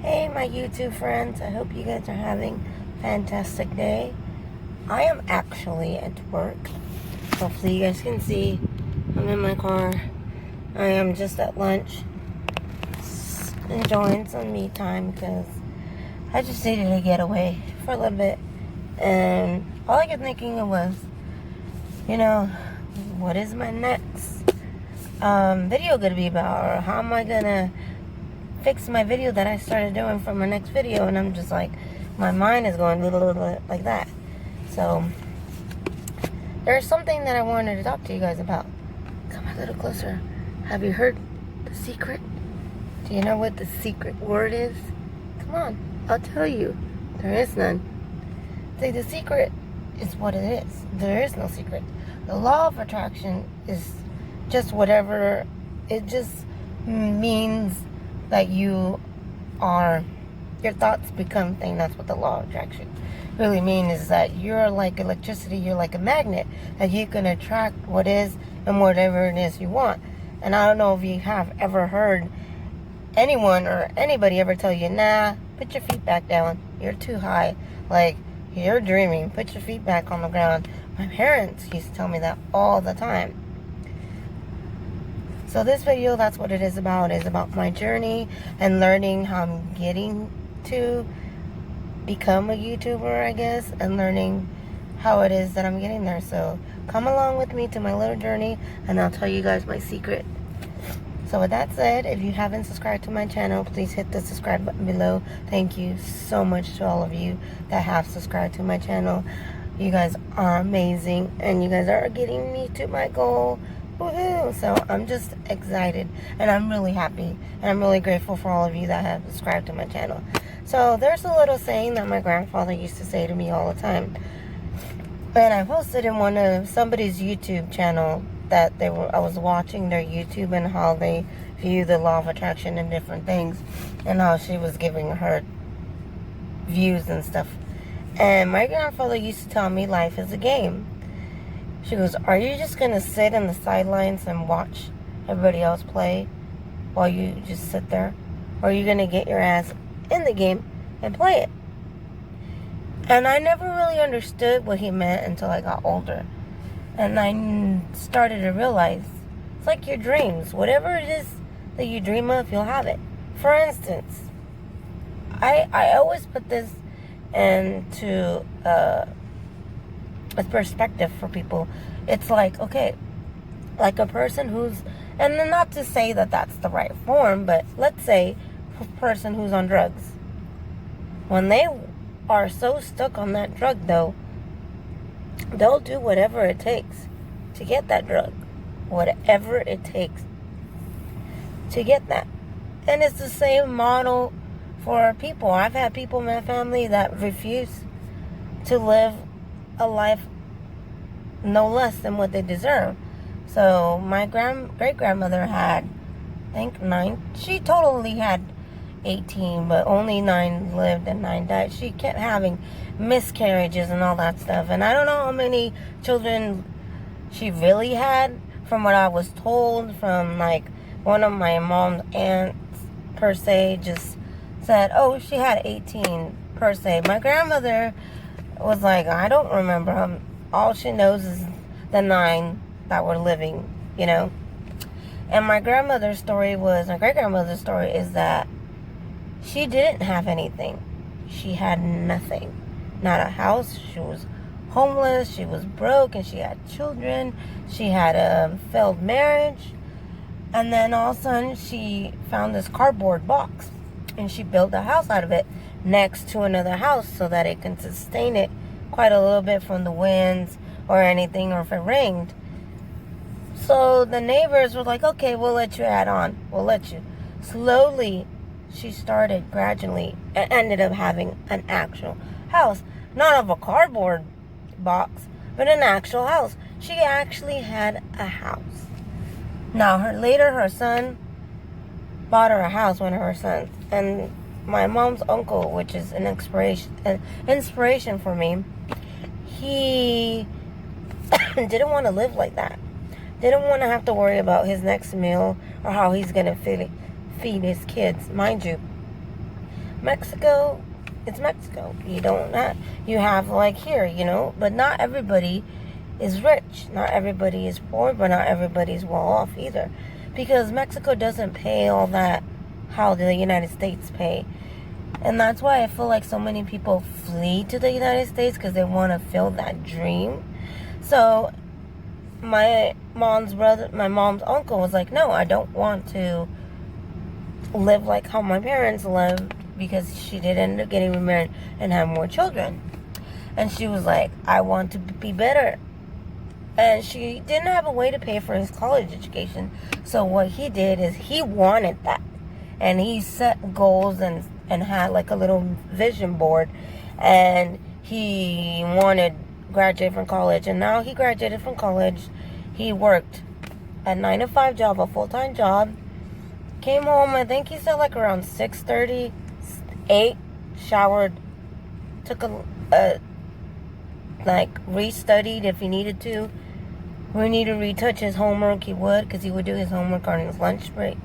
Hey, my YouTube friends. I hope you guys are having a fantastic day. I am actually at work. Hopefully you guys can see. I'm in my car. I am just at lunch. Enjoying some me time because I just needed to get away for a little bit. And all I kept thinking of was, what is my next video going to be about? Or how am I going to fix my video that I started doing for my next video? And I'm just like, my mind is going like that. So there's something that I wanted to talk to you guys about. Come a little closer. Have you heard the secret? Do you know what the secret word is? Come on, I'll tell you. There is none. See, the secret is what it is. There is no secret. The law of attraction is just whatever. It just means that your thoughts become things. That's what the law of attraction really means, is that you're like electricity, you're like a magnet, that you can attract what is and whatever it is you want. And I don't know if you have ever heard anyone or anybody ever tell you, nah, put your feet back down, you're too high, like, you're dreaming, put your feet back on the ground. My parents used to tell me that all the time. So this video, that's what it is about my journey and learning how I'm getting to become a YouTuber, I guess, and learning how it is that I'm getting there. So come along with me to my little journey, and I'll tell you guys my secret. So with that said, if you haven't subscribed to my channel, please hit the subscribe button below. Thank you so much to all of you that have subscribed to my channel. You guys are amazing, and you guys are getting me to my goal. Woohoo! So I'm just excited, and I'm really happy, and I'm really grateful for all of you that have subscribed to my channel. So there's a little saying that my grandfather used to say to me all the time, and I posted in one of somebody's YouTube channel that I was watching their YouTube and how they view the law of attraction and different things, and how she was giving her views and stuff. And my grandfather used to tell me life is a game. She goes, are you just going to sit on the sidelines and watch everybody else play while you just sit there? Or are you going to get your ass in the game and play it? And I never really understood what he meant until I got older. And I started to realize, it's like your dreams. Whatever it is that you dream of, you'll have it. For instance, I always put this into a perspective for people. It's like, okay, like a person who's, and not to say that that's the right form, but let's say a person who's on drugs. When they are so stuck on that drug, though, they'll do whatever it takes to get that drug. Whatever it takes to get that. And it's the same model for people. I've had people in my family that refuse to live a life no less than what they deserve. So my great-grandmother had, I think, 9. She totally had 18, but only 9 lived and 9 died. She kept having miscarriages and all that stuff. And I don't know how many children she really had. From what I was told from, like, one of my mom's aunts, per se, just said, oh, she had 18, per se. My grandmother was like, I don't remember. All she knows is the 9 that were living, And my great-grandmother's story is that she didn't have anything. She had nothing. Not a house. She was homeless. She was broke, and she had children. She had a failed marriage. And then all of a sudden, she found this cardboard box, and she built a house out of it next to another house so that it can sustain it quite a little bit from the winds or anything, or if it rained. So the neighbors were like, okay, we'll let you add on. We'll let you. Slowly, she started gradually and ended up having an actual house. Not of a cardboard box, but an actual house. She actually had a house. Now, her son bought her a house, one of her sons. And my mom's uncle, which is an inspiration for me, he didn't want to live like that. Didn't want to have to worry about his next meal or how he's going to feed his kids. Mind you, Mexico, it's Mexico. You have like here, but not everybody is rich. Not everybody is poor, but not everybody is well off either. Because Mexico doesn't pay all that how the United States pay. And that's why I feel like so many people flee to the United States, because they want to feel that dream. So my mom's uncle was like, no, I don't want to live like how my parents lived, because she did end up getting remarried and have more children. And she was like, I want to be better. And she didn't have a way to pay for his college education. So what he did is he wanted that. And he set goals and had like a little vision board. And he wanted to graduate from college. And now he graduated from college. He worked a 9-to-5 job, a full-time job. Came home, I think he said like around 6:30, 8, showered, took restudied if he needed to. When he needed to retouch his homework, he would, because he would do his homework on his lunch break.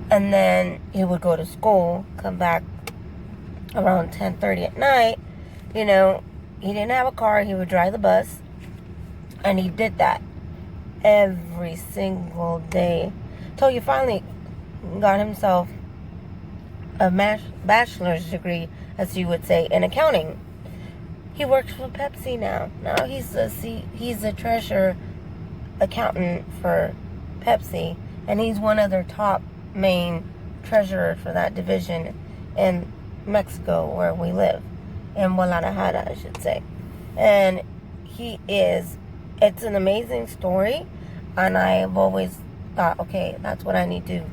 And then he would go to school, come back around 10:30 at night. He didn't have a car, he would drive the bus. And he did that every single day. Till he finally got himself a bachelor's degree, as you would say, in accounting. He works for Pepsi now. Now he's a treasurer accountant for Pepsi, and he's one of their top main treasurers for that division in Mexico, where we live, in Guadalajara, I should say. And it's an amazing story, and I've always thought, okay, that's what I need to,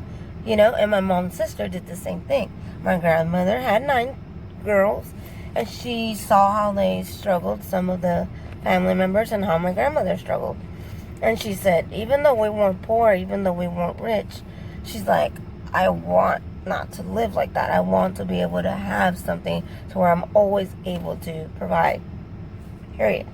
and my mom's sister did the same thing. My grandmother had 9 girls, and she saw how they struggled, some of the family members, and how my grandmother struggled. And she said, even though we weren't poor, even though we weren't rich, she's like, I want not to live like that. I want to be able to have something to where I'm always able to provide. Period.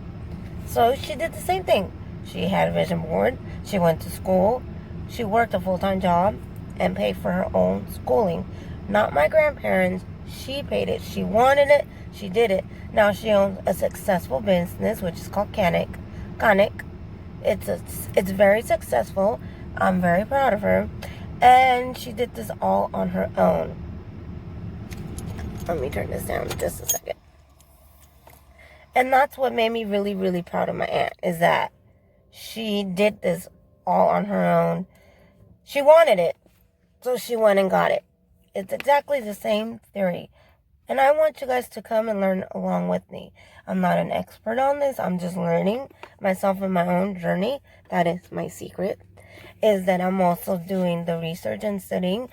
So she did the same thing. She had a vision board. She went to school. She worked a full-time job and paid for her own schooling. Not my grandparents. She paid it. She wanted it. She did it. Now she owns a successful business, which is called Canic. It's very successful. I'm very proud of her. And she did this all on her own. Let me turn this down just a second. And that's what made me really, really proud of my aunt, is that she did this all on her own. She wanted it, so she went and got it. It's exactly the same theory. And I want you guys to come and learn along with me. I'm not an expert on this. I'm just learning myself in my own journey. That is my secret, is that I'm also doing the research and studying.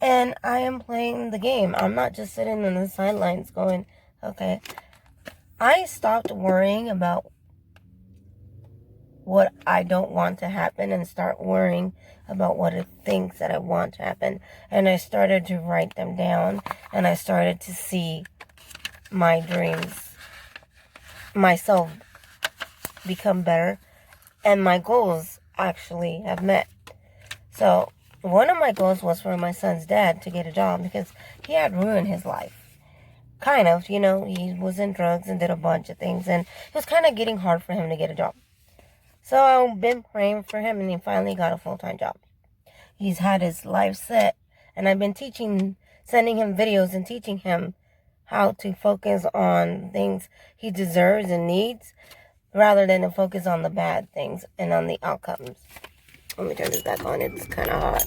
And I am playing the game. I'm not just sitting on the sidelines going, okay. I stopped worrying about what I don't want to happen and start worrying about what it thinks that I want to happen. And I started to write them down, and I started to see my dreams, myself become better, and my goals actually have met. So one of my goals was for my son's dad to get a job, because he had ruined his life. Kind of, he was in drugs and did a bunch of things, and it was kind of getting hard for him to get a job. So I've been praying for him, and he finally got a full-time job. He's had his life set, and I've been sending him videos and teaching him how to focus on things he deserves and needs, rather than to focus on the bad things and on the outcomes. Let me turn this back on. It's kind of hot.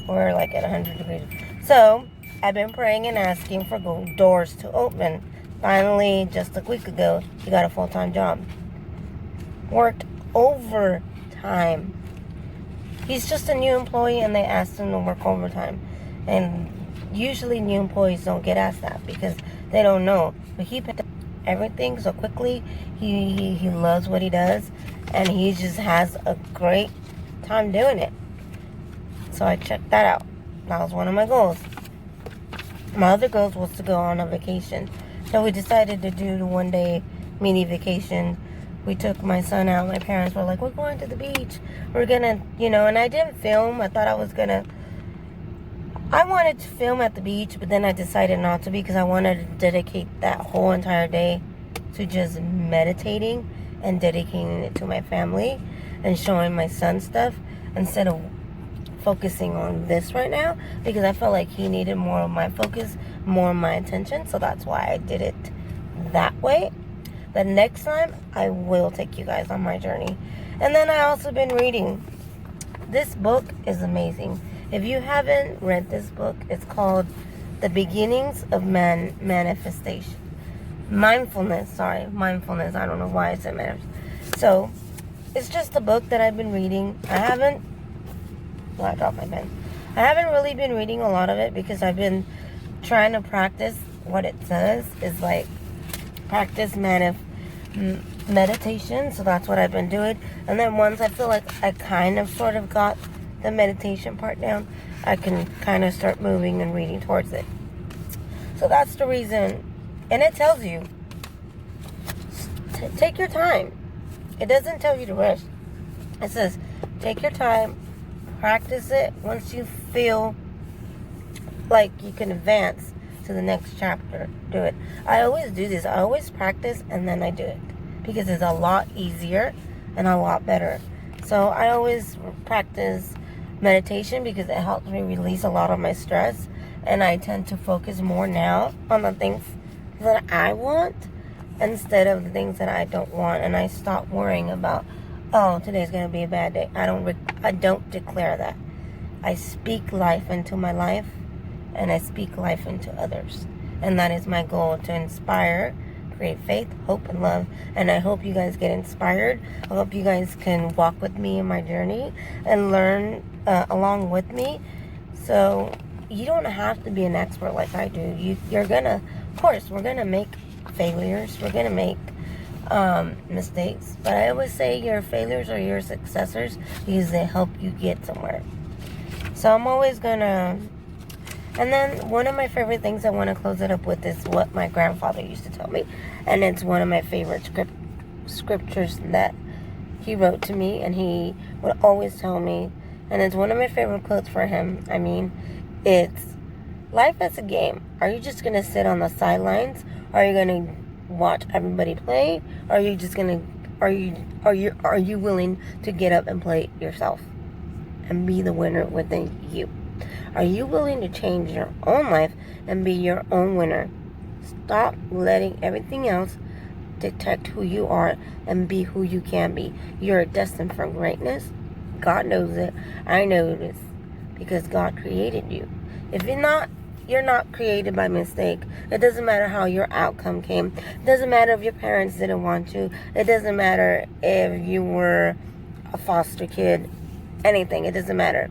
We're like at 100 degrees. So I've been praying and asking for doors to open. Finally, just a week ago, he got a full-time job. Worked overtime. He's just a new employee, and they asked him to work overtime. And usually new employees don't get asked that because they don't know. But he picked up everything so quickly. He loves what he does, and he just has a great time doing it. So I checked that out. That was one of my goals. My other goals was to go on a vacation. So we decided to do the one-day mini vacation. We took my son out. My parents were like, we're going to the beach. We're going to, and I didn't film. I thought I was going to, I wanted to film at the beach, but then I decided not to because I wanted to dedicate that whole entire day to just meditating and dedicating it to my family and showing my son stuff instead of focusing on this right now, because I felt like he needed more of my focus, more of my attention. So that's why I did it that way. But next time I will take you guys on my journey. And then I also been reading. This book is amazing. If you haven't read this book, it's called The Beginnings of Manifestation. Mindfulness. I don't know why I said manifestation. So it's just a book that I've been reading. I dropped my pen. I haven't really been reading a lot of it because I've been trying to practice what it says. Is like practice meditation. So that's what I've been doing. And then once I feel like I kind of sort of got the meditation part down, I can kind of start moving and reading towards it. So that's the reason. And it tells you, take your time. It doesn't tell you to rush. It says, take your time, practice it. Once you feel like you can advance to the next chapter, do it. I always do this. I always practice and then I do it because it's a lot easier and a lot better. So I always practice meditation because it helps me release a lot of my stress, and I tend to focus more now on the things that I want instead of the things that I don't want, and I stop worrying about, oh, today's going to be a bad day. I don't declare that. I speak life into my life, and I speak life into others, and that is my goal, to inspire, create faith, hope, and love. And I hope you guys get inspired. I hope you guys can walk with me in my journey and learn along with me. So you don't have to be an expert like I do. You're gonna, of course, we're gonna make failures. We're gonna make mistakes. But I always say your failures are your successors because they help you get somewhere. So I'm always gonna. And then one of my favorite things I want to close it up with is what my grandfather used to tell me. And it's one of my favorite scriptures that he wrote to me. And he would always tell me. And it's one of my favorite quotes for him. I mean, it's, life as a game. Are you just going to sit on the sidelines? Are you going to watch everybody play? Or are you just going to, are you willing to get up and play yourself? And be the winner within you? Are you willing to change your own life and be your own winner? Stop letting everything else detect who you are and be who you can be. You're destined for greatness. God knows it. I know this because God created you. If you're not created by mistake. It doesn't matter how your outcome came. It doesn't matter if your parents didn't want you. It doesn't matter if you were a foster kid. Anything. It doesn't matter.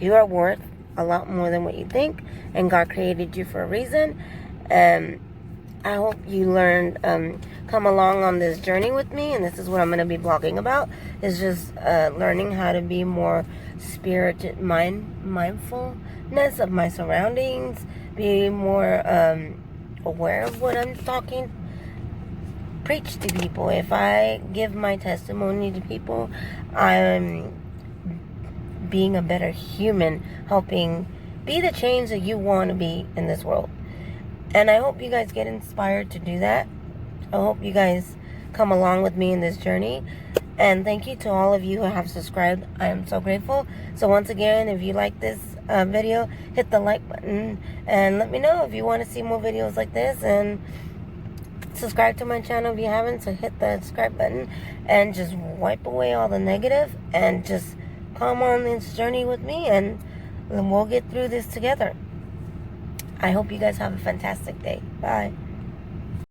You are worth a lot more than what you think, and God created you for a reason. I hope you learned, come along on this journey with me, and this is what I'm going to be blogging about, is just learning how to be more mindfulness of my surroundings, be more aware of what I'm talking, preach to people. If I give my testimony to people, I'm being a better human, helping be the change that you want to be in this world. And I hope you guys get inspired to do that. I hope you guys come along with me in this journey. And thank you to all of you who have subscribed. I am so grateful. So once again, if you like this video, hit the like button and let me know if you want to see more videos like this, and subscribe to my channel if you haven't. So hit the subscribe button and just wipe away all the negative and just come on this journey with me, and we'll get through this together. I hope you guys have a fantastic day. Bye.